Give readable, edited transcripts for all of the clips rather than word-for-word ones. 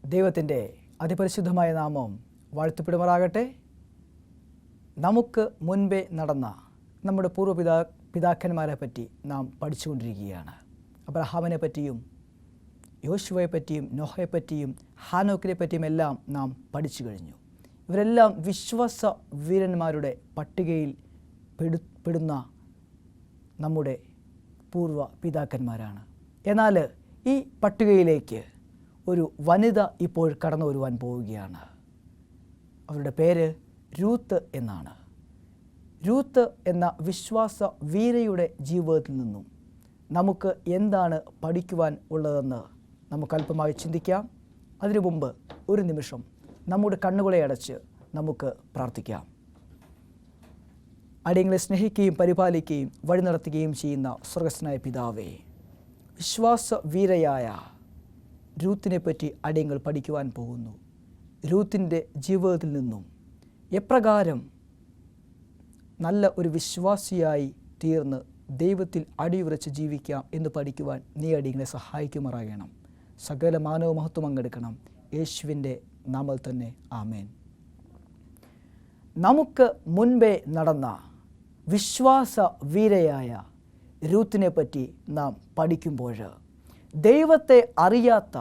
ദൈവത്തിൻ്റെ അതിപരിശുദ്ധമായ നാമം വാഴ്ത്തപ്പെടുമാറാകട്ടെ. നമുക്ക് മുൻപേ നടന്ന നമ്മുടെ പിതാക്കന്മാരെ പറ്റി നാം പഠിച്ചുകൊണ്ടിരിക്കുകയാണ്. അബ്രഹാമിനെ പറ്റിയും യോശുവയെ പറ്റിയും നോഹയെ പറ്റിയും ഹാനോക്കിനെ പറ്റിയും എല്ലാം നാം പഠിച്ചു കഴിഞ്ഞു. ഇവരെല്ലാം വിശ്വാസ വീരന്മാരുടെ പട്ടികയിൽ പെടുന്ന നമ്മുടെ പൂർവ്വ പിതാക്കന്മാരാണ്. എന്നാൽ ഈ പട്ടികയിലേക്ക് ഒരു വനിത ഇപ്പോൾ കടന്നു വരുവാൻ പോവുകയാണ്. അവരുടെ പേര് രൂത്ത് എന്നാണ്. രൂത്ത് എന്ന വിശ്വാസ വീരയുടെ ജീവിതത്തിൽ നിന്നും നമുക്ക് എന്താണ് പഠിക്കുവാൻ ഉള്ളതെന്ന് നമുക്ക് അല്പമായി ചിന്തിക്കാം. അതിനു മുമ്പ് ഒരു നിമിഷം നമ്മുടെ കണ്ണുകളെ അടച്ച് നമുക്ക് പ്രാർത്ഥിക്കാം. അടിയങ്ങളെ സ്നേഹിക്കുകയും പരിപാലിക്കുകയും വഴി നടത്തുകയും ചെയ്യുന്ന സ്വർഗസ്ഥനായ പിതാവേ, വിശ്വാസ വീരയായ രൂത്തിനെ പറ്റി അടിയങ്ങൾ പഠിക്കുവാൻ പോകുന്നു. രൂത്തിൻ്റെ ജീവിതത്തിൽ നിന്നും എപ്രകാരം നല്ല ഒരു വിശ്വാസിയായി തീർന്ന് ദൈവത്തിൽ അടിയുറച്ച് ജീവിക്കാം എന്ന് പഠിക്കുവാൻ നീ അടിയങ്ങളെ സഹായിക്കുമാറാകണം. സകല മാനവ മഹത്വം പങ്കെടുക്കണം. യേശുവിൻ്റെ നാമത്തിൽ തന്നെ ആമേൻ. നമുക്ക് മുൻപേ നടന്ന വിശ്വാസ വീരയായ രൂത്തിനെ പറ്റി നാം പഠിക്കുമ്പോൾ ദൈവത്തെ അറിയാത്ത,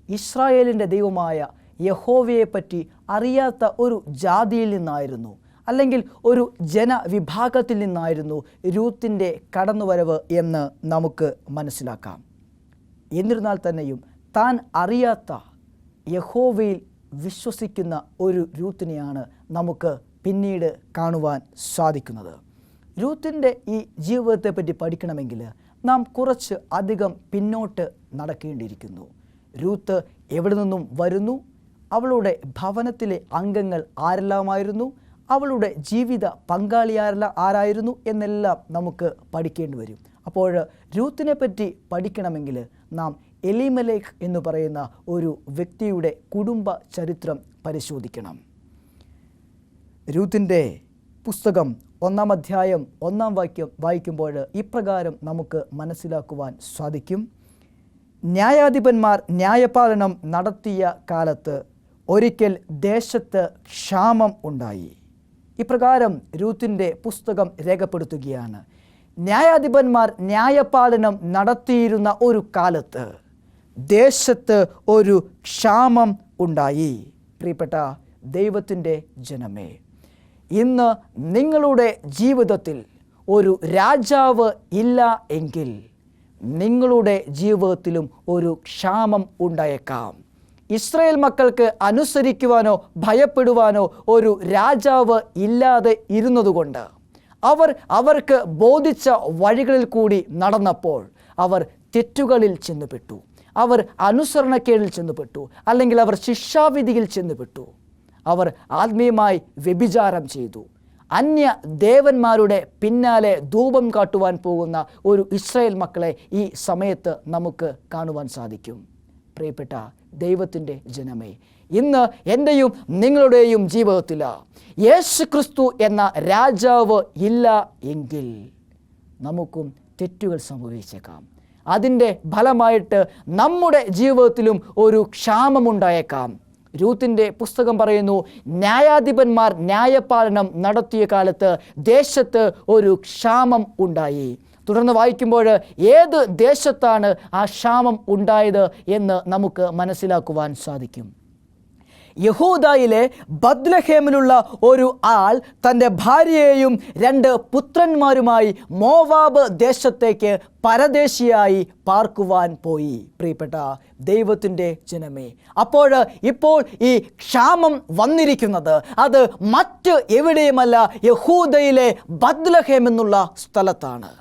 ഇസ്രായേലിൻ്റെ ദൈവമായ യഹോവയെപ്പറ്റി അറിയാത്ത ഒരു ജാതിയിൽ നിന്നായിരുന്നു, അല്ലെങ്കിൽ ഒരു ജനവിഭാഗത്തിൽ നിന്നായിരുന്നു രൂത്തിൻ്റെ കടന്നുവരവ് എന്ന് നമുക്ക് മനസ്സിലാക്കാം. എന്നിരുന്നാൽ തന്നെയും താൻ അറിയാത്ത, യഹോവയിൽ വിശ്വസിക്കുന്ന ഒരു രൂത്തിനെയാണ് നമുക്ക് പിന്നീട് കാണുവാൻ സാധിക്കുന്നത്. രൂത്തിൻ്റെ ഈ ജീവിതത്തെപ്പറ്റി പഠിക്കണമെങ്കിൽ നാം കുറച്ച് അധികം പിന്നോട്ട് നടക്കേണ്ടിയിരിക്കുന്നു. രൂത്ത് എവിടെ നിന്നും വരുന്നു, അവളുടെ ഭവനത്തിലെ അംഗങ്ങൾ ആരെല്ലാമായിരുന്നു, അവളുടെ ജീവിത പങ്കാളി ആരായിരുന്നു എന്നെല്ലാം നമുക്ക് പഠിക്കേണ്ടി വരും. അപ്പോൾ രൂത്തിനെ പറ്റി പഠിക്കണമെങ്കിൽ നാം എലിമേലെക്ക് എന്ന് പറയുന്ന ഒരു വ്യക്തിയുടെ കുടുംബ ചരിത്രം പരിശോധിക്കണം. രൂത്തിൻ്റെ പുസ്തകം 1-ാം അധ്യായം 1-ാം വാക്യം വായിക്കുമ്പോൾ ഇപ്രകാരം നമുക്ക് മനസ്സിലാക്കുവാൻ സാധിക്കും. ന്യായാധിപന്മാർ ന്യായപാലനം നടത്തിയ കാലത്ത് ഒരിക്കൽ ദേശത്ത് ക്ഷാമം ഉണ്ടായി. ഇപ്രകാരം രൂത്തിൻ്റെ പുസ്തകം രേഖപ്പെടുത്തുകയാണ്. ന്യായാധിപന്മാർ ന്യായപാലനം നടത്തിയിരുന്ന ഒരു കാലത്ത് ദേശത്ത് ഒരു ക്ഷാമം ഉണ്ടായി. പ്രിയപ്പെട്ട ദൈവത്തിൻ്റെ ജനമേ, ഇന്ന് നിങ്ങളുടെ ജീവിതത്തിൽ ഒരു രാജാവ് ഇല്ല എങ്കിൽ നിങ്ങളുടെ ജീവിതത്തിലും ഒരു ക്ഷാമം ഉണ്ടായേക്കാം. ഇസ്രായേൽ മക്കൾക്ക് അനുസരിക്കുവാനോ ഭയപ്പെടുവാനോ ഒരു രാജാവ് ഇല്ലാതെ ഇരുന്നതുകൊണ്ട് അവർക്ക് ബോധിച്ച വഴികളിൽ കൂടി നടന്നപ്പോൾ അവർ തെറ്റുകളിൽ ചെന്നുപെട്ടു, അവർ അനുസരണക്കേടിൽ ചെന്നുപെട്ടു, അല്ലെങ്കിൽ അവർ ശിക്ഷാവിധിയിൽ ചെന്നുപെട്ടു. അവർ ആത്മീയമായി വ്യഭിചാരം ചെയ്തു. അന്യ ദേവന്മാരുടെ പിന്നാലെ ധൂപം കാട്ടുവാൻ പോകുന്ന ഒരു ഇസ്രായേൽ മക്കളെ ഈ സമയത്ത് നമുക്ക് കാണുവാൻ സാധിക്കും. പ്രിയപ്പെട്ട ദൈവത്തിൻ്റെ ജനമേ, ഇന്ന് എൻ്റെയും നിങ്ങളുടെയും ജീവിതത്തിൽ യേശുക്രിസ്തു എന്ന രാജാവ് ഇല്ല എങ്കിൽ നമുക്കും തെറ്റുകൾ സംഭവിച്ചേക്കാം. അതിൻ്റെ ഫലമായിട്ട് നമ്മുടെ ജീവിതത്തിലും ഒരു ക്ഷാമമുണ്ടായേക്കാം. രൂത്തിൻ്റെ പുസ്തകം പറയുന്നു, ന്യായാധിപന്മാർ ന്യായപാലനം നടത്തിയ കാലത്ത് ദേശത്ത് ഒരു ക്ഷാമം ഉണ്ടായി. തുടർന്ന് വായിക്കുമ്പോൾ ഏത് ദേശത്താണ് ആ ക്ഷാമം ഉണ്ടായത് എന്ന് നമുക്ക് മനസ്സിലാക്കുവാൻ സാധിക്കും. യഹൂദയിലെ ബത്ലഹേമിലുള്ള ഒരു ആൾ തൻ്റെ ഭാര്യയെയും 2 പുത്രന്മാരുമായി മോവാബ് ദേശത്തേക്ക് പരദേശിയായി പാർക്കുവാൻ പോയി. പ്രിയപ്പെട്ട ദൈവത്തിൻ്റെ ജനമേ, ഇപ്പോൾ ഈ ക്ഷാമം വന്നിരിക്കുന്നത് അത് മറ്റ് എവിടെയുമല്ല, യഹൂദയിലെ ബത്ലഹേം എന്നുള്ള സ്ഥലത്താണ്.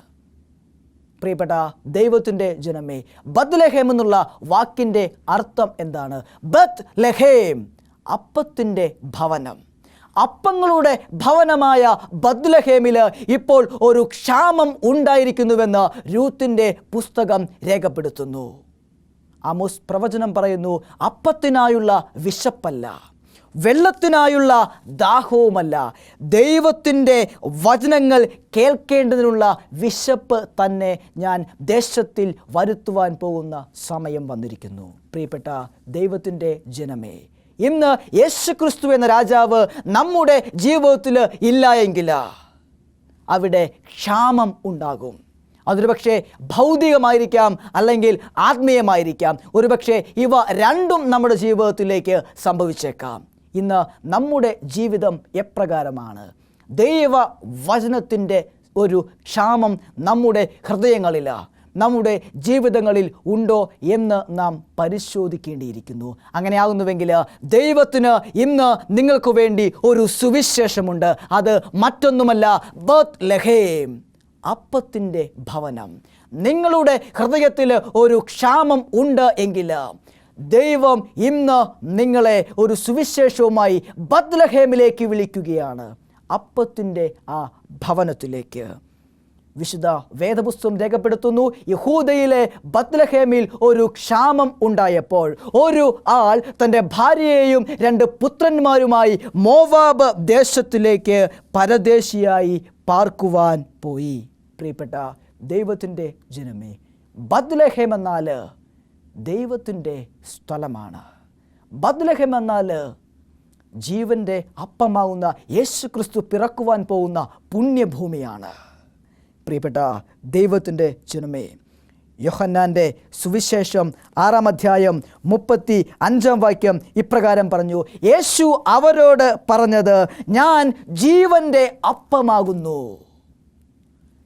പ്രിയപ്പെട്ട ദൈവത്തിൻ്റെ ജനമേ, ബത്ലഹേം എന്നുള്ള വാക്കിൻ്റെ അർത്ഥം എന്താണ്? ബത്ലഹേം, അപ്പത്തിൻ്റെ ഭവനം. അപ്പങ്ങളുടെ ഭവനമായ ബത്ലഹേമിൽ ഇപ്പോൾ ഒരു ക്ഷാമം ഉണ്ടായിരിക്കുന്നുവെന്ന് രൂത്തിൻ്റെ പുസ്തകം രേഖപ്പെടുത്തുന്നു. ആമോസ് പ്രവചനം പറയുന്നു, അപ്പത്തിനായുള്ള വിശപ്പല്ല, വെള്ളത്തിനായുള്ള ദാഹവുമല്ല, ദൈവത്തിൻ്റെ വചനങ്ങൾ കേൾക്കേണ്ടതിനുള്ള വിശപ്പ് തന്നെ ഞാൻ ദേശത്തിൽ വരുത്തുവാൻ പോകുന്ന സമയം വന്നിരിക്കുന്നു. പ്രിയപ്പെട്ട ദൈവത്തിൻ്റെ ജനമേ, ഇന്ന് യേശുക്രിസ്തു എന്ന രാജാവ് നമ്മുടെ ജീവിതത്തിൽ ഇല്ല എങ്കിൽ അവിടെ ക്ഷാമം ഉണ്ടാകും. അതൊരു പക്ഷേ ഭൗതികമായിരിക്കാം, അല്ലെങ്കിൽ ആത്മീയമായിരിക്കാം. ഒരുപക്ഷെ ഇവ രണ്ടും നമ്മുടെ ജീവിതത്തിലേക്ക് സംഭവിച്ചേക്കാം. ഇന്ന് നമ്മുടെ ജീവിതം എപ്രകാരമാണ്? ദൈവ വചനത്തിൻ്റെ ഒരു ക്ഷാമം നമ്മുടെ ഹൃദയങ്ങളിൽ, നമ്മുടെ ജീവിതങ്ങളിൽ ഉണ്ടോ എന്ന് നാം പരിശോധിക്കേണ്ടിയിരിക്കുന്നു. അങ്ങനെയാകുന്നുവെങ്കിൽ ദൈവത്തിന് ഇന്ന് നിങ്ങൾക്ക് വേണ്ടി ഒരു സുവിശേഷമുണ്ട്. അത് മറ്റൊന്നുമല്ല, ബത്ലഹേം, അപ്പത്തിൻ്റെ ഭവനം. നിങ്ങളുടെ ഹൃദയത്തിൽ ഒരു ക്ഷാമം ഉണ്ട് എങ്കിൽ ദൈവം ഇന്ന് നിങ്ങളെ ഒരു സുവിശേഷവുമായി ബത്ലഹേമിലേക്ക് വിളിക്കുകയാണ്, അപ്പത്തിൻ്റെ ആ ഭവനത്തിലേക്ക്. വിശുദ്ധ വേദപുസ്തകം രേഖപ്പെടുത്തുന്നു, യഹൂദയിലെ ബത്ലഹേമിൽ ഒരു ക്ഷാമം ഉണ്ടായപ്പോൾ ഒരു ആൾ തൻ്റെ ഭാര്യയെയും 2 പുത്രന്മാരുമായി മോവാബ് ദേശത്തിലേക്ക് പരദേശിയായി പാർക്കുവാൻ പോയി. പ്രിയപ്പെട്ട ദൈവത്തിൻ്റെ ജനമേ, ബത്ലഹേം എന്നാൽ ദൈവത്തിൻ്റെ സ്ഥലമാണ്. ബത്ലഹേം എന്നാൽ ജീവൻ്റെ അപ്പമാവുന്ന യേശുക്രിസ്തു പിറക്കുവാൻ പോകുന്ന പുണ്യഭൂമിയാണ്. പ്രിയപ്പെട്ട ദൈവത്തിൻ്റെ ജനമേ, യോഹന്നാൻ്റെ സുവിശേഷം 6-ാം അധ്യായം 35-ാം വാക്യം ഇപ്രകാരം പറഞ്ഞു, യേശു അവരോട് പറഞ്ഞത്, ഞാൻ ജീവൻ്റെ അപ്പമാകുന്നു.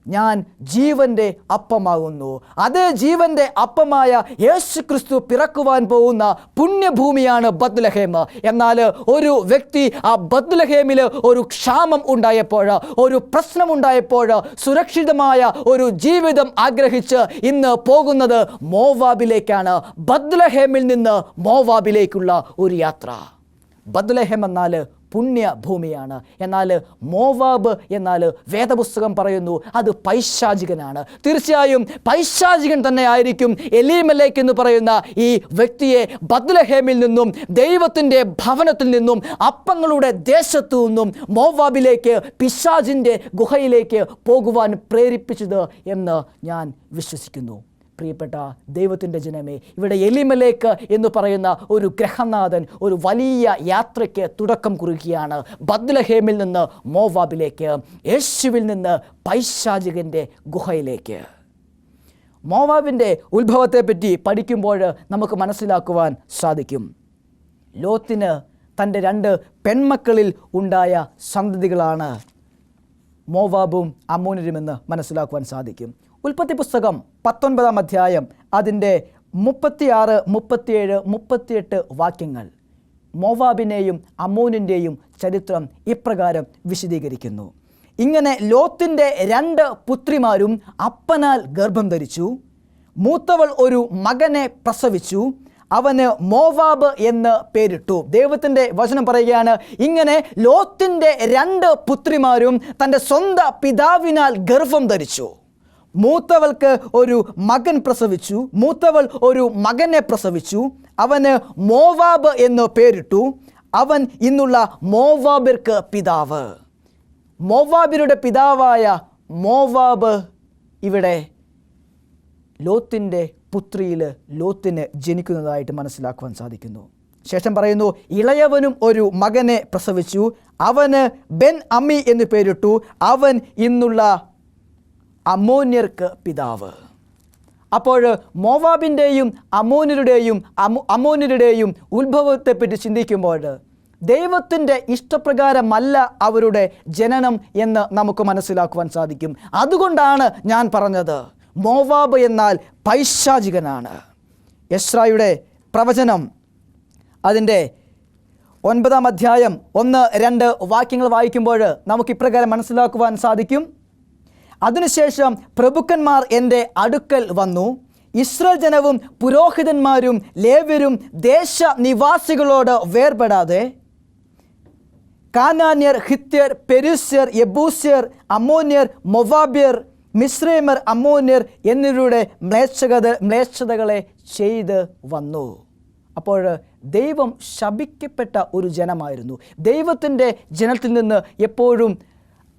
ഞാൻ ജീവൻ്റെ അപ്പമാകുന്നു. അതേ ജീവൻ്റെ അപ്പമായ യേശുക്രിസ്തു പിറക്കുവാൻ പോകുന്ന പുണ്യഭൂമിയാണ് ബത്ലഹേം. എന്നാൽ ഒരു വ്യക്തി ആ ബത്ലഹേമിൽ ഒരു ക്ഷാമം ഉണ്ടായപ്പോൾ, ഒരു പ്രശ്നമുണ്ടായപ്പോൾ സുരക്ഷിതമായ ഒരു ജീവിതം ആഗ്രഹിച്ച് ഇന്ന് പോകുന്നത് മോവാബിലേക്കാണ്. ബത്ലഹേമിൽ നിന്ന് മോവാബിലേക്കുള്ള ഒരു യാത്ര. ബത്ലഹേം എന്നാൽ പുണ്യഭൂമിയാണ്. എന്നാൽ മോവാബ് എന്നാൽ വേദപുസ്തകം പറയുന്നു അത് പൈശാചികനാണ്. തീർച്ചയായും പൈശാചികൻ തന്നെ ആയിരിക്കും എലീമേലെക്ക് എന്ന് പറയുന്ന ഈ വ്യക്തിയെ ബത്ലഹേമിൽ നിന്നും, ദൈവത്തിൻ്റെ ഭവനത്തിൽ നിന്നും, അപ്പങ്ങളുടെ ദേശത്തു നിന്നും മോവാബിലേക്ക്, പിശാചിൻ്റെ ഗുഹയിലേക്ക് പോകുവാൻ പ്രേരിപ്പിച്ചത് എന്ന് ഞാൻ വിശ്വസിക്കുന്നു. പ്രിയപ്പെട്ട ദൈവത്തിൻ്റെ ജനമേ, ഇവിടെ എലീമേലെക്ക് എന്ന് പറയുന്ന ഒരു ഗ്രഹനാഥൻ ഒരു വലിയ യാത്രയ്ക്ക് തുടക്കം കുറിക്കുകയാണ്. ബത്ലഹേമിൽ നിന്ന് മോവാബിലേക്ക്, യേശുവിൽ നിന്ന് പൈശാചികൻ്റെ ഗുഹയിലേക്ക്. മോവാബിൻ്റെ ഉത്ഭവത്തെപ്പറ്റി പഠിക്കുമ്പോൾ നമുക്ക് മനസ്സിലാക്കുവാൻ സാധിക്കും. ലോത്തിന് തൻ്റെ 2 പെൺമക്കളിൽ ഉണ്ടായ സന്തതികളാണ് മോവാബും അമ്മോന്യരുമെന്ന് മനസ്സിലാക്കുവാൻ സാധിക്കും. ഉൽപ്പത്തി പുസ്തകം 19-ാം അധ്യായം അതിൻ്റെ 36, 37, 38 വാക്യങ്ങൾ മോവാബിനെയും അമ്മോനിൻ്റെയും ചരിത്രം ഇപ്രകാരം വിശദീകരിക്കുന്നു. ഇങ്ങനെ ലോത്തിൻ്റെ 2 പുത്രിമാരും അപ്പനാൽ ഗർഭം ധരിച്ചു. മൂത്തവൾ ഒരു മകനെ പ്രസവിച്ചു. അവന് മോവാബ് എന്ന് പേരിട്ടു. ദൈവത്തിൻ്റെ വചനം പറയുകയാണ്, ഇങ്ങനെ ലോത്തിൻ്റെ 2 പുത്രിമാരും തൻ്റെ സ്വന്തം പിതാവിനാൽ ഗർഭം ധരിച്ചു. മൂത്തവൾക്ക് ഒരു മകൻ പ്രസവിച്ചു. മൂത്തവൾ ഒരു മകനെ പ്രസവിച്ചു. അവന് മോവാബ് എന്ന് പേരിട്ടു. അവൻ ഇന്നുള്ള മോവാബിർക്ക് പിതാവ്. മോവാബിരുടെ പിതാവായ മോവാബ് ഇവിടെ ലോത്തിൻ്റെ പുത്രിയിൽ ലോത്തിന് ജനിക്കുന്നതായിട്ട് മനസ്സിലാക്കുവാൻ സാധിക്കുന്നു. ശേഷം പറയുന്നു, ഇളയവനും ഒരു മകനെ പ്രസവിച്ചു. അവന് ബെൻ അമ്മി എന്ന് പേരിട്ടു. അവൻ ഇന്നുള്ള അമ്മോന്യർക്ക് പിതാവ്. അപ്പോൾ മോവാബിൻ്റെയും അമ്മോന്യരുടെയും ഉത്ഭവത്തെപ്പറ്റി ചിന്തിക്കുമ്പോൾ ദൈവത്തിൻ്റെ ഇഷ്ടപ്രകാരമല്ല അവരുടെ ജനനം എന്ന് നമുക്ക് മനസ്സിലാക്കുവാൻ സാധിക്കും. അതുകൊണ്ടാണ് ഞാൻ പറഞ്ഞത് മോവാബ് എന്നാൽ പൈശാചികനാണ്. എസ്രായുടെ പ്രവചനം അതിൻ്റെ 9-ാം അധ്യായം 1-2 വാക്യങ്ങൾ വായിക്കുമ്പോൾ നമുക്ക് ഇപ്രകാരം മനസ്സിലാക്കുവാൻ സാധിക്കും. അതിനുശേഷം പ്രഭുക്കന്മാർ എൻ്റെ അടുക്കൽ വന്നു. ഇസ്രായേൽ ജനവും പുരോഹിതന്മാരും ലേവ്യരും ദേശനിവാസികളോട് വേർപെടാതെ കാനാന്യർ, ഹിത്യർ, പെരിസ്യർ, യെബൂസ്യർ, അമ്മോന്യർ, മൊവാബ്യർ, മിസ്രൈമർ, അമ്മോന്യർ എന്നിവരുടെ മ്ലേച്ഛതകളെ ചെയ്ത് വന്നു. അപ്പോൾ ദൈവം ശപിക്കപ്പെട്ട ഒരു ജനമായിരുന്നു. ദൈവത്തിൻ്റെ ജനത്തിൽ നിന്ന് എപ്പോഴും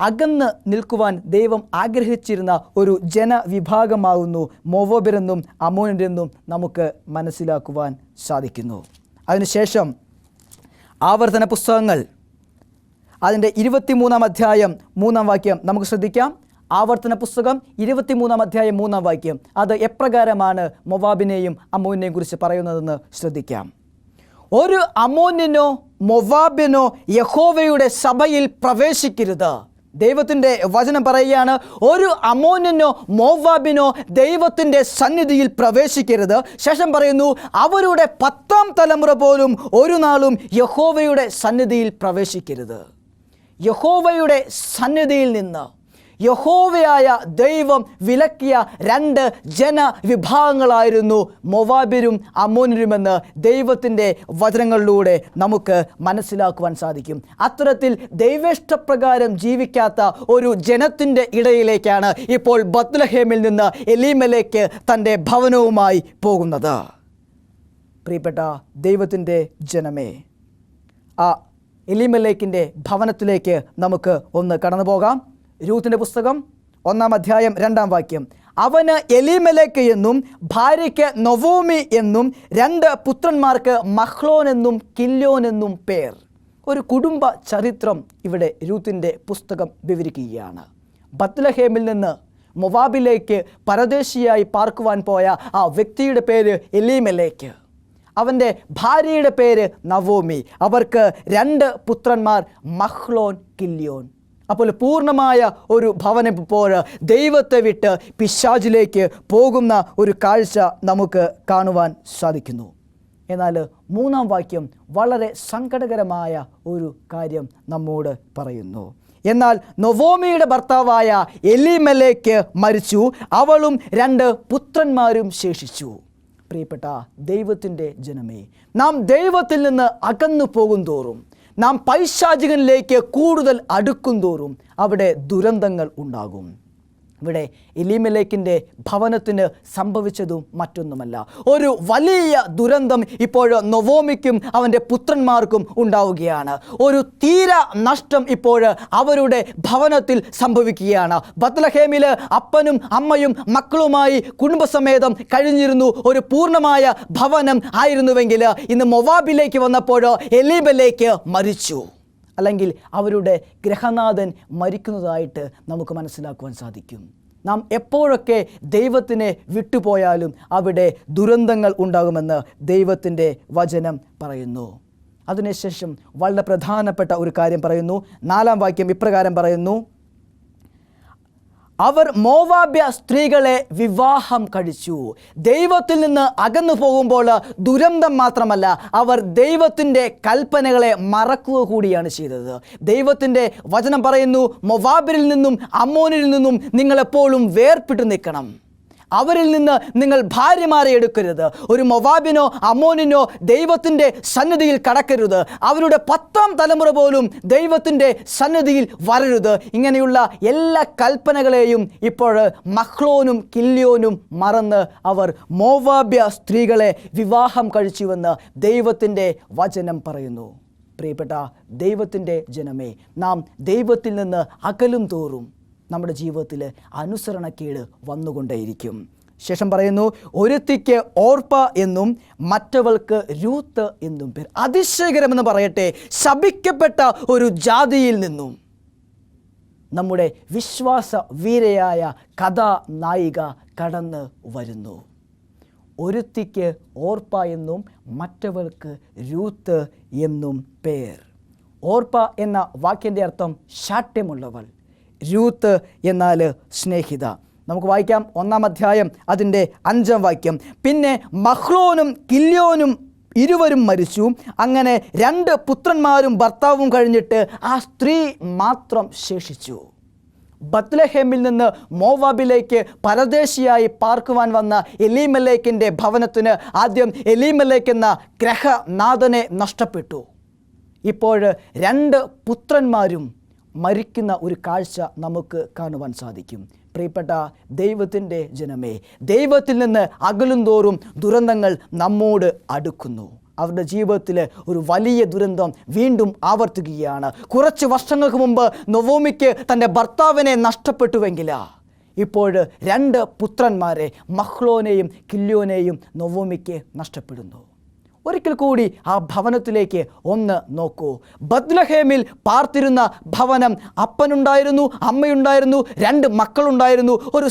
അകന്ന് നിൽക്കുവാൻ ദൈവം ആഗ്രഹിച്ചിരുന്ന ഒരു ജനവിഭാഗമാകുന്നു മോവാബ്യരെന്നും അമ്മോന്യരെന്നും നമുക്ക് മനസ്സിലാക്കുവാൻ സാധിക്കുന്നു. അതിനുശേഷം ആവർത്തന പുസ്തകങ്ങൾ അതിൻ്റെ 23-ാം അധ്യായം 3-ാം വാക്യം നമുക്ക് ശ്രദ്ധിക്കാം. ആവർത്തന പുസ്തകം 23-ാം അധ്യായം 3-ാം വാക്യം അത് എപ്രകാരമാണ് മൊവാബിനെയും അമ്മോന്യനെയും കുറിച്ച് പറയുന്നതെന്ന് ശ്രദ്ധിക്കാം. ഒരു അമ്മോന്യനോ മൊവാബിനോ യഹോവയുടെ സഭയിൽ പ്രവേശിക്കരുത്. ദൈവത്തിൻ്റെ വചനം പറയുകയാണ്, ഒരു അമ്മോന്യനോ മോവാബിനോ ദൈവത്തിൻ്റെ സന്നിധിയിൽ പ്രവേശിക്കരുത്. ശേഷം പറയുന്നു, അവരുടെ 10ാം തലമുറ പോലും ഒരു നാളും യഹോവയുടെ സന്നിധിയിൽ പ്രവേശിക്കരുത്. യഹോവയുടെ സന്നിധിയിൽ നിന്ന് യഹോവയായ ദൈവം വിലക്കിയ 2 ജനവിഭാഗങ്ങളായിരുന്നു മൊവാബ്യരും അമ്മോന്യരുമെന്ന് ദൈവത്തിൻ്റെ വചനങ്ങളിലൂടെ നമുക്ക് മനസ്സിലാക്കുവാൻ സാധിക്കും. അത്തരത്തിൽ ദൈവേഷ്ടപ്രകാരം ജീവിക്കാത്ത ഒരു ജനത്തിൻ്റെ ഇടയിലേക്കാണ് ഇപ്പോൾ ബത്ലഹേമിൽ നിന്ന് എലീമേലെക്ക് തൻ്റെ ഭവനവുമായി പോകുന്നത്. പ്രിയപ്പെട്ട ദൈവത്തിൻ്റെ ജനമേ, ആ എലീമേലെക്കിൻ്റെ ഭവനത്തിലേക്ക് നമുക്ക് ഒന്ന് കടന്നു പോകാം. രൂത്തിന്റെ പുസ്തകം 1-ാം അധ്യായം 2-ാം വാക്യം. അവന് എലീമേലെക്ക് എന്നും ഭാര്യയ്ക്ക് നൊവോമി എന്നും 2 പുത്രന്മാർക്ക് മഹ്ലോൻ എന്നും കില്യോൻ എന്നും പേർ. ഒരു കുടുംബ ചരിത്രം ഇവിടെ രൂത്തിന്റെ പുസ്തകം വിവരിക്കുകയാണ്. ബത്ലഹേമിൽ നിന്ന് മൊവാബിലേക്ക് പരദേശിയായി പാർക്കുവാൻ പോയ ആ വ്യക്തിയുടെ പേര് എലീമേലെക്ക്. അവൻ്റെ ഭാര്യയുടെ പേര് നവോമി. അവർക്ക് 2 പുത്രന്മാർ മഹ്ലോൻ, കില്യോൻ. അപ്പോൾ പൂർണ്ണമായ ഒരു ഭവനം ഇപ്പോൾ ദൈവത്തെ വിട്ട് പിശാചിലേക്ക് പോകുന്ന ഒരു കാഴ്ച നമുക്ക് കാണുവാൻ സാധിക്കുന്നു. എന്നാൽ 3-ാം വാക്യം വളരെ സങ്കടകരമായ ഒരു കാര്യം നമ്മോട് പറയുന്നു. എന്നാൽ നൊവോമിയുടെ ഭർത്താവായ എലീമേലെക്ക് മരിച്ചു, അവളും 2 പുത്രന്മാരും ശേഷിച്ചു. പ്രിയപ്പെട്ട ദൈവത്തിൻ്റെ ജനമേ, നാം ദൈവത്തിൽ നിന്ന് അകന്നു പോകും തോറും, നാം പൈശാചികനിലേക്ക് കൂടുതൽ അടുക്കും തോറും അവിടെ ദുരന്തങ്ങൾ ഉണ്ടാകും. ഇവിടെ എലീമേലെക്കിൻ്റെ ഭവനത്തിന് സംഭവിച്ചതും മറ്റൊന്നുമല്ല, ഒരു വലിയ ദുരന്തം ഇപ്പോൾ നൊവോമിക്കും അവൻ്റെ പുത്രന്മാർക്കും ഉണ്ടാവുകയാണ്. ഒരു തീര നഷ്ടം ഇപ്പോൾ അവരുടെ ഭവനത്തിൽ സംഭവിക്കുകയാണ്. ബത്ലഹേമിൽ അപ്പനും അമ്മയും മക്കളുമായി കുടുംബസമേതം കഴിഞ്ഞിരുന്നു ഒരു പൂർണ്ണമായ ഭവനം ആയിരുന്നുവെങ്കിൽ ഇന്ന് മൊവാബിലേക്ക് വന്നപ്പോൾ എലീമേലെക്ക് മരിച്ചു, അല്ലെങ്കിൽ അവരുടെ ഗൃഹനാഥൻ മരിക്കുന്നതായിട്ട് നമുക്ക് മനസ്സിലാക്കുവാൻ സാധിക്കും. നാം എപ്പോഴൊക്കെ ദൈവത്തിനെ വിട്ടുപോയാലും അവിടെ ദുരന്തങ്ങൾ ഉണ്ടാകുമെന്ന് ദൈവത്തിൻ്റെ വചനം പറയുന്നു. അതിനുശേഷം വളരെ പ്രധാനപ്പെട്ട ഒരു കാര്യം പറയുന്നു. 4-ാം വാക്യം ഇപ്രകാരം പറയുന്നു, അവർ മോവാബ്യ സ്ത്രീകളെ വിവാഹം കഴിച്ചു. ദൈവത്തിൽ നിന്ന് അകന്നു പോകുമ്പോൾ ദുരന്തം മാത്രമല്ല, അവർ ദൈവത്തിൻ്റെ കൽപ്പനകളെ മറക്കുക കൂടിയാണ് ചെയ്തത്. ദൈവത്തിൻ്റെ വചനം പറയുന്നു, മോവാബ്യരിൽ നിന്നും അമ്മോന്യരിൽ നിന്നും നിങ്ങളെപ്പോഴും വേർപെട്ടു നിൽക്കണം. അവരിൽ നിന്ന് നിങ്ങൾ ഭാര്യമാരെ എടുക്കരുത്. ഒരു മൊവാബിനോ അമ്മോനിനോ ദൈവത്തിൻ്റെ സന്നിധിയിൽ കടക്കരുത്. അവരുടെ 10ാം തലമുറ പോലും ദൈവത്തിൻ്റെ സന്നിധിയിൽ വരരുത്. ഇങ്ങനെയുള്ള എല്ലാ കൽപ്പനകളെയും ഇപ്പോൾ മഹ്ലോനും കില്യോനും മറന്ന് അവർ മോവാബ്യ സ്ത്രീകളെ വിവാഹം കഴിച്ചുവെന്ന് ദൈവത്തിൻ്റെ വചനം പറയുന്നു. പ്രിയപ്പെട്ട ദൈവത്തിൻ്റെ ജനമേ, നാം ദൈവത്തിൽ നിന്ന് അകലും തോറും നമ്മുടെ ജീവിതത്തിൽ അനുസരണക്കേട് വന്നുകൊണ്ടേയിരിക്കും. ശേഷം പറയുന്നു, ഒരുത്തിക്ക് ഓർപ്പ എന്നും മറ്റവൾക്ക് രൂത്ത് എന്നും പേർ. അതിശയകരമെന്ന് പറയട്ടെ, ശപിക്കപ്പെട്ട ഒരു ജാതിയിൽ നിന്നും നമ്മുടെ വിശ്വാസ വീരയായ കഥാനായിക കടന്ന് വരുന്നു. ഒരുത്തിക്ക് ഓർപ്പ എന്നും മറ്റവൾക്ക് രൂത്ത് എന്നും പേർ. ഓർപ്പ എന്ന വാക്കിൻ്റെ അർത്ഥം ശാഠ്യമുള്ളവൾ, രൂത്ത് എന്നാൽ സ്നേഹിത. നമുക്ക് വായിക്കാം 1-ാം അധ്യായം അതിൻ്റെ 5-ാം വാക്യം. പിന്നെ മഹ്ലോനും കില്യോനും ഇരുവരും മരിച്ചു. അങ്ങനെ 2 പുത്രന്മാരും ഭർത്താവും കഴിഞ്ഞിട്ട് ആ സ്ത്രീ മാത്രം ശേഷിച്ചു. ബത്ലഹേമിൽ നിന്ന് മോവാബിലേക്ക് പരദേശിയായി പാർക്കുവാൻ വന്ന എലീമേലെക്കിൻ്റെ ഭവനത്തിന് ആദ്യം എലീമേലെക്ക് എന്ന ഗ്രഹനാഥനെ നഷ്ടപ്പെട്ടു. ഇപ്പോൾ 2 പുത്രന്മാരും മരിക്കുന്ന ഒരു കാഴ്ച നമുക്ക് കാണുവാൻ സാധിക്കും. പ്രിയപ്പെട്ട ദൈവത്തിൻ്റെ ജനമേ, ദൈവത്തിൽ നിന്ന് അകലും തോറും ദുരന്തങ്ങൾ നമ്മോട് അടുക്കുന്നു. അവരുടെ ജീവിതത്തിൽ ഒരു വലിയ ദുരന്തം വീണ്ടും ആവർത്തിക്കുകയാണ്. കുറച്ച് വർഷങ്ങൾക്ക് മുമ്പ് നൊവോമിക്ക് തൻ്റെ ഭർത്താവിനെ നഷ്ടപ്പെട്ടുവെങ്കിൽ ഇപ്പോൾ 2 പുത്രന്മാരെ മഹ്ലോനെയും കില്യോനെയും നൊവോമിക്ക് നഷ്ടപ്പെടുന്നു. ഒരിക്കൽ കൂടി ആ ഭവനത്തിലേക്ക് ഒന്ന് നോക്കൂ. ബത്ലഹേമിൽ പാർത്തിരുന്ന ഭവനം, അപ്പനുണ്ടായിരുന്നു, അമ്മയുണ്ടായിരുന്നു, 2 മക്കളുണ്ടായിരുന്നു, ഒരു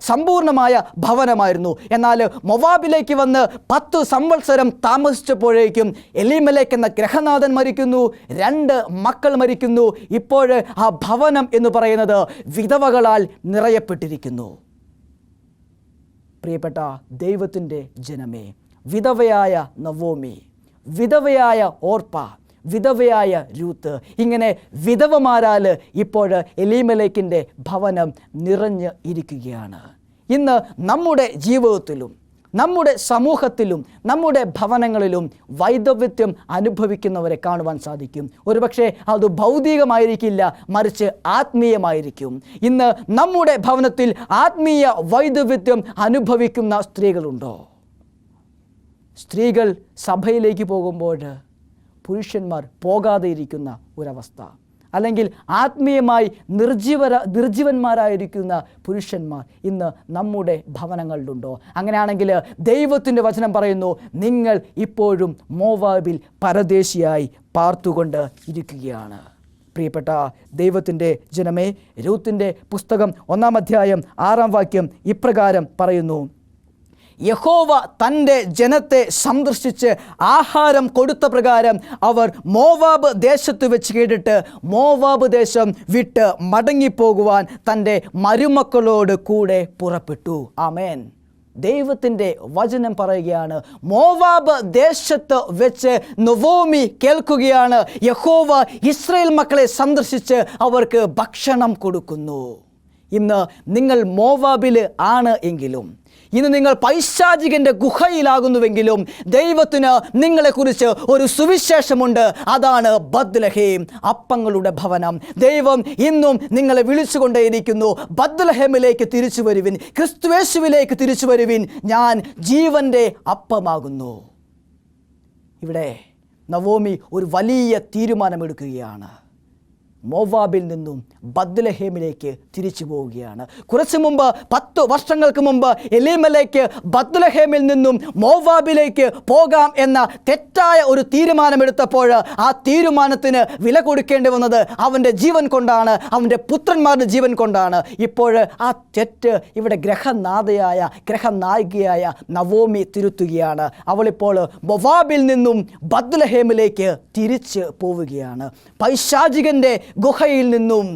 സമ്പൂർണമായ ഭവനമായിരുന്നു. എന്നാൽ മൊവാബിലേക്ക് വന്ന് 10 സംവത്സരം താമസിച്ചപ്പോഴേക്കും എലീമേലെക്ക് എന്ന ഗ്രഹനാഥൻ മരിക്കുന്നു, 2 മക്കൾ മരിക്കുന്നു. ഇപ്പോൾ ആ ഭവനം എന്ന് പറയുന്നത് വിധവകളാൽ നിറയപ്പെട്ടിരിക്കുന്നു. പ്രിയപ്പെട്ട ദൈവത്തിൻ്റെ ജനമേ, വിധവയായ നവോമി, വിധവയായ ഓർപ്പ, വിധവയായ രൂത്ത്, ഇങ്ങനെ വിധവമാരാൽ ഇപ്പോൾ എലീമേലെക്കിൻ്റെ ഭവനം നിറഞ്ഞ് ഇരിക്കുകയാണ്. ഇന്ന് നമ്മുടെ ജീവിതത്തിലും നമ്മുടെ സമൂഹത്തിലും നമ്മുടെ ഭവനങ്ങളിലും വൈദവ്യത്വം അനുഭവിക്കുന്നവരെ കാണുവാൻ സാധിക്കും. ഒരുപക്ഷെ അത് ഭൗതികമായിരിക്കില്ല, മറിച്ച് ആത്മീയമായിരിക്കും. ഇന്ന് നമ്മുടെ ഭവനത്തിൽ ആത്മീയ വൈദവ്യത്വം അനുഭവിക്കുന്ന സ്ത്രീകളുണ്ടോ? സ്ത്രീകൾ സഭയിലേക്ക് പോകുമ്പോൾ പുരുഷന്മാർ പോകാതെ ഇരിക്കുന്ന ഒരവസ്ഥ, അല്ലെങ്കിൽ ആത്മീയമായി നിർജീവന്മാരായിരിക്കുന്ന പുരുഷന്മാർ ഇന്ന് നമ്മുടെ ഭവനങ്ങളിലുണ്ടോ? അങ്ങനെയാണെങ്കിൽ ദൈവത്തിൻ്റെ വചനം പറയുന്നു, നിങ്ങൾ ഇപ്പോഴും മോവാബിൽ പരദേശിയായി പാർത്തുകൊണ്ട് ഇരിക്കുകയാണ്. പ്രിയപ്പെട്ട ദൈവത്തിൻ്റെ ജനമേ, രൂത്തിൻ്റെ പുസ്തകം 1-ാം അധ്യായം 6-ാം വാക്യം ഇപ്രകാരം പറയുന്നു: യഹോവ തൻ്റെ ജനത്തെ സന്ദർശിച്ച് ആഹാരം കൊടുത്ത പ്രകാരം അവർ മോവാബ് ദേശത്ത് വെച്ച് കേട്ടിട്ട് മോവാബ് ദേശം വിട്ട് മടങ്ങിപ്പോകുവാൻ തൻ്റെ മരുമക്കളോട് കൂടെ പുറപ്പെട്ടു. ആമേൻ. ദൈവത്തിൻ്റെ വചനം പറയുകയാണ്, മോവാബ് ദേശത്ത് വെച്ച് നൊവോമി കേൾക്കുകയാണ്, യഹോവ ഇസ്രായേൽ മക്കളെ സന്ദർശിച്ച് അവർക്ക് ഭക്ഷണം കൊടുക്കുന്നു. ഇന്ന് നിങ്ങൾ മോവാബിൽ ആണ് എങ്കിലും, ഇന്ന് നിങ്ങൾ പൈശാചികൻ്റെ ഗുഹയിലാകുന്നുവെങ്കിലും ദൈവത്തിന് നിങ്ങളെക്കുറിച്ച് ഒരു സുവിശേഷമുണ്ട്. അതാണ് ബത്ലഹേം, അപ്പങ്ങളുടെ ഭവനം. ദൈവം ഇന്നും നിങ്ങളെ വിളിച്ചുകൊണ്ടേയിരിക്കുന്നു. ബത്ലഹേമിലേക്ക് തിരിച്ചു വരുവിൻ, ക്രിസ്തുയേശുവിലേക്ക് തിരിച്ചു വരുവിൻ, ഞാൻ ജീവൻ്റെ അപ്പമാകുന്നു. ഇവിടെ നവോമി ഒരു വലിയ തീരുമാനമെടുക്കുകയാണ്. മോവാബിൽ നിന്നും ബത്ലഹേമിലേക്ക് തിരിച്ചു പോവുകയാണ്. കുറച്ച് മുമ്പ് 10 വർഷങ്ങൾക്ക് മുമ്പ് എലീമേലെക്ക് ബത്ലഹേമിൽ നിന്നും മോവാബിലേക്ക് പോകാം എന്ന തെറ്റായ ഒരു തീരുമാനമെടുത്തപ്പോൾ ആ തീരുമാനത്തിന് വില കൊടുക്കേണ്ടി വന്നത് അവൻ്റെ ജീവൻ കൊണ്ടാണ്, അവൻ്റെ പുത്രന്മാരുടെ ജീവൻ കൊണ്ടാണ്. ഇപ്പോൾ ആ തെറ്റ് ഇവിടെ ഗ്രഹനായികയായ നവോമി തിരുത്തുകയാണ്. അവളിപ്പോൾ മോവാബിൽ നിന്നും ബത്ലഹേമിലേക്ക് തിരിച്ച് പോവുകയാണ്. പൈശാചികൻ്റെ ഗുഹയിൽ നിന്നും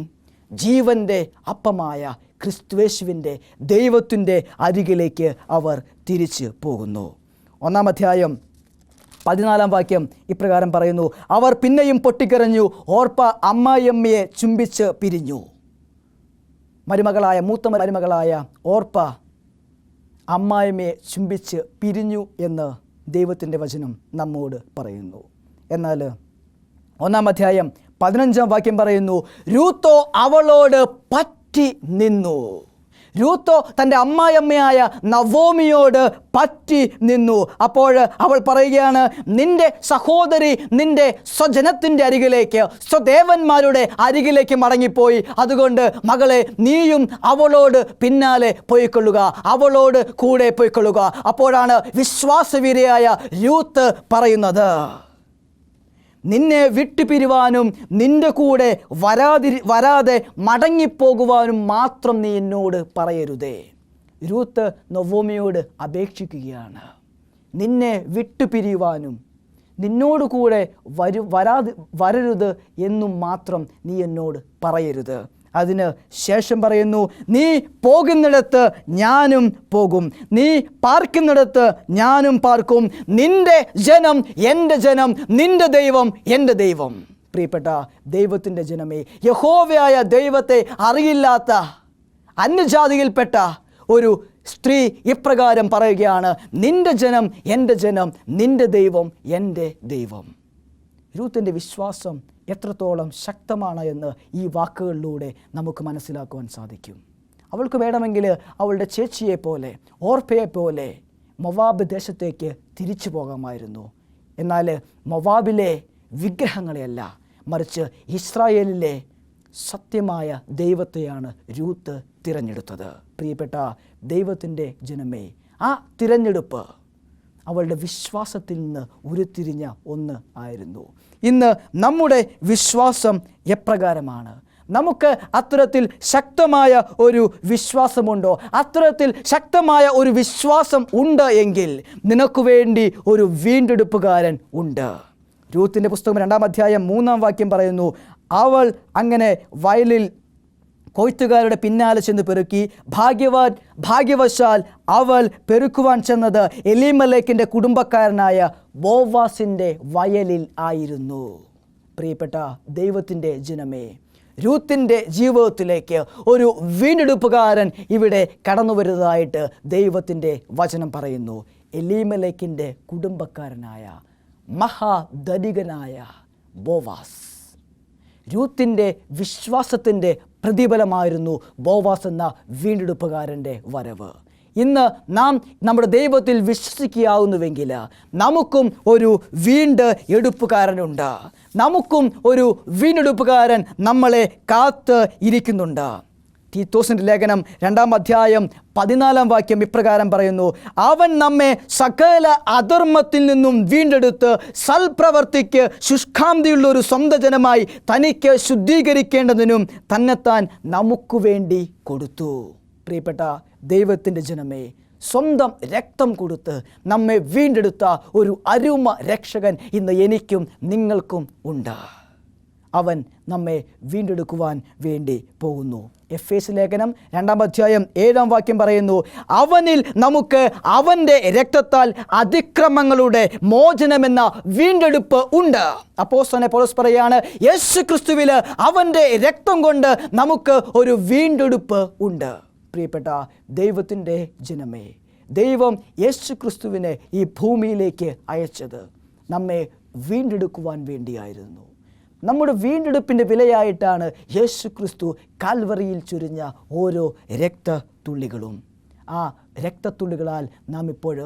ജീവൻ്റെ അപ്പമായ ക്രിസ്തുയേശുവിൻ്റെ ദൈവത്തിൻ്റെ അരികിലേക്ക് അവർ തിരിച്ചു പോകുന്നു. 1-ാം അധ്യായം 14-ാം വാക്യം ഇപ്രകാരം പറയുന്നു: അവർ പിന്നെയും പൊട്ടിക്കരഞ്ഞു, ഓർപ്പ അമ്മായിയമ്മയെ ചുംബിച്ച് പിരിഞ്ഞു. മൂത്ത മരുമകളായ ഓർപ്പ അമ്മായിയമ്മയെ ചുംബിച്ച് പിരിഞ്ഞു എന്ന് ദൈവത്തിൻ്റെ വചനം നമ്മോട് പറയുന്നു. എന്നാൽ 1-ാം അധ്യായം 15-ാം വാക്യം പറയുന്നു, രൂത്തോ അവളോട് പറ്റി നിന്നു. രൂത്തോ തൻ്റെ അമ്മായിയമ്മയായ നവോമിയോട് പറ്റി നിന്നു. അപ്പോൾ അവൾ പറയുകയാണ്, നിന്റെ സഹോദരി നിന്റെ സ്വജനത്തിൻ്റെ അരികിലേക്ക്, സ്വദേവന്മാരുടെ അരികിലേക്ക് മടങ്ങിപ്പോയി. അതുകൊണ്ട് മകളെ, നീയും അവളോട് പിന്നാലെ പോയിക്കൊള്ളുക, അവളോട് കൂടെ പോയിക്കൊള്ളുക. അപ്പോഴാണ് വിശ്വാസവീരയായ രൂത്ത് പറയുന്നത്, നിന്നെ വിട്ടുപിരിവാനും നിന്റെ കൂടെ വരാതെ മടങ്ങിപ്പോകുവാനും മാത്രം നീ എന്നോട് പറയരുതേ. രൂത്ത് നൊവോമിയോട് അപേക്ഷിക്കുകയാണ്, നിന്നെ വിട്ടുപിരിയുവാനും നിന്നോട് കൂടെ വരരുത് എന്നും മാത്രം നീ എന്നോട് പറയരുത്. അതിന് ശേഷം പറയുന്നു, നീ പോകുന്നിടത്ത് ഞാനും പോകും, നീ പാർക്കുന്നിടത്ത് ഞാനും പാർക്കും, നിന്റെ ജനം എൻ്റെ ജനം, നിന്റെ ദൈവം എൻ്റെ ദൈവം. പ്രിയപ്പെട്ട ദൈവത്തിൻ്റെ ജനമേ, യഹോവയായ ദൈവത്തെ അറിയില്ലാത്ത അന്യജാതിയിൽപ്പെട്ട ഒരു സ്ത്രീ ഇപ്രകാരം പറയുകയാണ്, നിന്റെ ജനം എൻ്റെ ജനം, നിന്റെ ദൈവം എൻ്റെ ദൈവം. രൂത്തിൻ്റെ വിശ്വാസം എത്രത്തോളം ശക്തമാണ് എന്ന് ഈ വാക്കുകളിലൂടെ നമുക്ക് മനസ്സിലാക്കുവാൻ സാധിക്കും. അവൾക്ക് വേണമെങ്കിൽ അവളുടെ ചേച്ചിയെ പോലെ, ഓർപ്പയെ പോലെ മൊവാബ് ദേശത്തേക്ക് തിരിച്ചു പോകാമായിരുന്നു. എന്നാൽ മൊവാബിലെ വിഗ്രഹങ്ങളെയല്ല, മറിച്ച് ഇസ്രായേലിലെ സത്യമായ ദൈവത്തെയാണ് രൂത്ത് തിരഞ്ഞെടുത്തത്. പ്രിയപ്പെട്ട ദൈവത്തിൻ്റെ ജനമേ, ആ തിരഞ്ഞെടുപ്പ് അവളുടെ വിശ്വാസത്തിൽ നിന്ന് ഉരുത്തിരിഞ്ഞ ഒന്ന് ആയിരുന്നു. ഇന്ന് നമ്മുടെ വിശ്വാസം എപ്രകാരമാണ്? നമുക്ക് അത്തരത്തിൽ ശക്തമായ ഒരു വിശ്വാസമുണ്ടോ? അത്തരത്തിൽ ശക്തമായ ഒരു വിശ്വാസം ഉണ്ട് എങ്കിൽ നിനക്ക് വേണ്ടി ഒരു വീണ്ടെടുപ്പുകാരൻ ഉണ്ട്. രൂത്തിൻ്റെ പുസ്തകം 2-ാം അധ്യായം 3-ാം വാക്യം പറയുന്നു, അവൾ അങ്ങനെ വയലിൽ കൊയ്ത്തുകാരുടെ പിന്നാലെ ചെന്ന് പെറുക്കി. ഭാഗ്യവശാൽ അവൾ പെറുക്കുവാൻ ചെന്നത് എലീമലേക്കിൻ്റെ കുടുംബക്കാരനായ ബോവാസിൻ്റെ വയലിൽ ആയിരുന്നു. പ്രിയപ്പെട്ട ദൈവത്തിൻ്റെ ജനമേ, രൂത്തിൻ്റെ ജീവിതത്തിലേക്ക് ഒരു വീണ്ടെടുപ്പുകാരൻ ഇവിടെ കടന്നു വരുന്നതായിട്ട് ദൈവത്തിൻ്റെ വചനം പറയുന്നു. എലീമലേക്കിൻ്റെ കുടുംബക്കാരനായ മഹാധനികനായ ബോവാസ്. രൂത്തിൻ്റെ വിശ്വാസത്തിൻ്റെ പ്രതിഫലമായിരുന്നു ബോവാസ് എന്ന വീണ്ടെടുപ്പുകാരൻ്റെ വരവ്. ഇന്ന് നാം നമ്മുടെ ദൈവത്തിൽ വിശ്വസിക്കാവുന്നുവെങ്കിൽ നമുക്കും ഒരു വീണ്ടെടുപ്പുകാരനുണ്ട്. നമുക്കും ഒരു വീണ്ടെടുപ്പുകാരൻ നമ്മളെ കാത്ത് ഇരിക്കുന്നുണ്ട്. തീത്തോസിൻ്റെ ലേഖനം 2-ാം അധ്യായം 14-ാം വാക്യം ഇപ്രകാരം പറയുന്നു, അവൻ നമ്മെ സകല അധർമ്മത്തിൽ നിന്നും വീണ്ടെടുത്ത് സൽപ്രവർത്തിക്ക് ശുഷ്കാന്തിയുള്ള ഒരു സ്വന്തം ജനമായി തനിക്ക് ശുദ്ധീകരിക്കേണ്ടതിനും തന്നെത്താൻ നമുക്ക് വേണ്ടി കൊടുത്തു. പ്രിയപ്പെട്ട ദൈവത്തിൻ്റെ ജനമേ, സ്വന്തം രക്തം കൊടുത്ത് നമ്മെ വീണ്ടെടുത്ത ഒരു അരുമ രക്ഷകൻ ഇന്ന് എനിക്കും നിങ്ങൾക്കും ഉണ്ട്. അവൻ നമ്മെ വീണ്ടെടുക്കുവാൻ വേണ്ടി പോകുന്നു. എഫേസ്യ ലേഖനം 2-ാം അധ്യായം 7-ാം വാക്യം പറയുന്നു, അവനിൽ നമുക്ക് അവൻ്റെ രക്തത്താൽ അതിക്രമങ്ങളുടെ മോചനമെന്ന വീണ്ടെടുപ്പ് ഉണ്ട്. അപ്പോസ്തലനായ പൗലോസ് പറയാണ്, യേശുക്രിസ്തുവിൽ അവൻ്റെ രക്തം കൊണ്ട് നമുക്ക് ഒരു വീണ്ടെടുപ്പ് ഉണ്ട്. പ്രിയപ്പെട്ട ദൈവത്തിൻ്റെ ജനമേ, ദൈവം യേശുക്രിസ്തുവിനെ ഈ ഭൂമിയിലേക്ക് അയച്ചത് നമ്മെ വീണ്ടെടുക്കുവാൻ വേണ്ടിയായിരുന്നു. നമ്മുടെ വീണ്ടെടുപ്പിൻ്റെ വിലയായിട്ടാണ് യേശുക്രിസ്തു കാൽവറിയിൽ ചൊരിഞ്ഞ ഓരോ രക്തത്തുള്ളികളും. ആ രക്തത്തുള്ളികളാൽ നാം ഇപ്പോൾ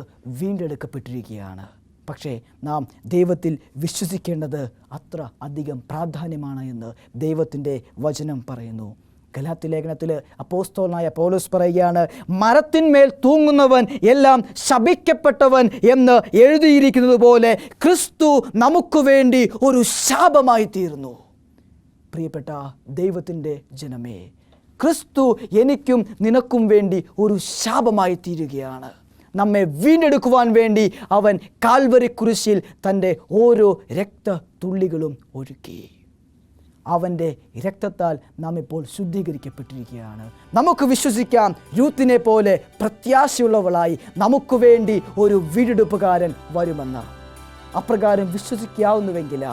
വീണ്ടെടുക്കപ്പെട്ടിരിക്കുകയാണ്. പക്ഷേ നാം ദൈവത്തിൽ വിശ്വസിക്കേണ്ടത് അത്ര അധികം പ്രാധാന്യമാണ് എന്ന് ദൈവത്തിൻ്റെ വചനം പറയുന്നു. ഗലാത്യ ലേഖനത്തിൽ അപ്പോസ്തലനായ പൗലോസ് പറയുകയാണ്, മരത്തിന്മേൽ തൂങ്ങുന്നവൻ എല്ലാം ശപിക്കപ്പെട്ടവൻ എന്ന് എഴുതിയിരിക്കുന്നത് പോലെ ക്രിസ്തു നമുക്ക് വേണ്ടി ഒരു ശാപമായി തീർന്നു. പ്രിയപ്പെട്ട ദൈവത്തിൻ്റെ ജനമേ, ക്രിസ്തു എനിക്കും നിനക്കും വേണ്ടി ഒരു ശാപമായി തീരുകയാണ്. നമ്മെ വീണ്ടെടുക്കുവാൻ വേണ്ടി അവൻ കാൽവരി കുരിശിൽ തൻ്റെ ഓരോ രക്തത്തുള്ളികളും ഒഴുക്കി. അവൻ്റെ രക്തത്താൽ നാം ഇപ്പോൾ ശുദ്ധീകരിക്കപ്പെട്ടിരിക്കുകയാണ്. നമുക്ക് വിശ്വസിക്കാം, രൂത്തിനെ പോലെ പ്രത്യാശയുള്ളവളായി നമുക്ക് വേണ്ടി ഒരു വീണ്ടെടുപ്പുകാരൻ വരുമെന്ന്. അപ്രകാരം വിശ്വസിക്കാവുന്നുവെങ്കിൽ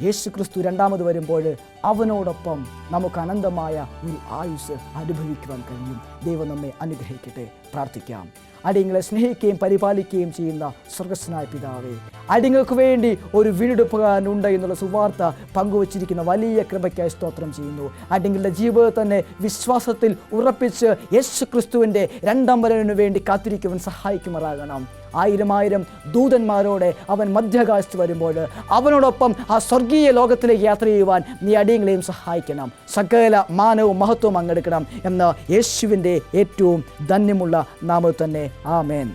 യേശുക്രിസ്തു രണ്ടാമത് വരുമ്പോൾ അവനോടൊപ്പം നമുക്ക് അനന്തമായ ഒരു ആയുസ് അനുഭവിക്കുവാൻ കഴിയും. ദൈവം നമ്മെ അനുഗ്രഹിക്കട്ടെ. പ്രാർത്ഥിക്കാം. അടിയങ്ങളെ സ്നേഹിക്കുകയും പരിപാലിക്കുകയും ചെയ്യുന്ന സ്വർഗസ്വനായ പിതാവേ, അടിയങ്ങൾക്ക് വേണ്ടി ഒരു വീണ്ടെടുപ്പുകാരനുണ്ട് എന്നുള്ള സുവാർത്ത പങ്കുവച്ചിരിക്കുന്ന വലിയ കൃപയ്ക്കായി സ്തോത്രം ചെയ്യുന്നു. അടിയങ്ങളുടെ ജീവിതത്തിൽ തന്നെ വിശ്വാസത്തിൽ ഉറപ്പിച്ച് യേശുക്രിസ്തുവിൻ്റെ രണ്ടാം വരവിന് വേണ്ടി കാത്തിരിക്കുവാൻ സഹായിക്കുമാറാകണം. 1000 ദൂതന്മാരോടെ അവൻ മധ്യാകാശത്ത് വരുമ്പോൾ അവനോടൊപ്പം ആ സ്വർഗീയ ലോകത്തിലേക്ക് യാത്ര ചെയ്യുവാൻ നീ അടിയങ്ങളെയും സഹായിക്കണം. സകല മാനവും മഹത്വവും അങ്ങെടുക്കണം എന്ന് യേശുവിൻ്റെ ഏറ്റവും ധന്യമുള്ള നാമത്തിൽ തന്നെ. ആമേൻ.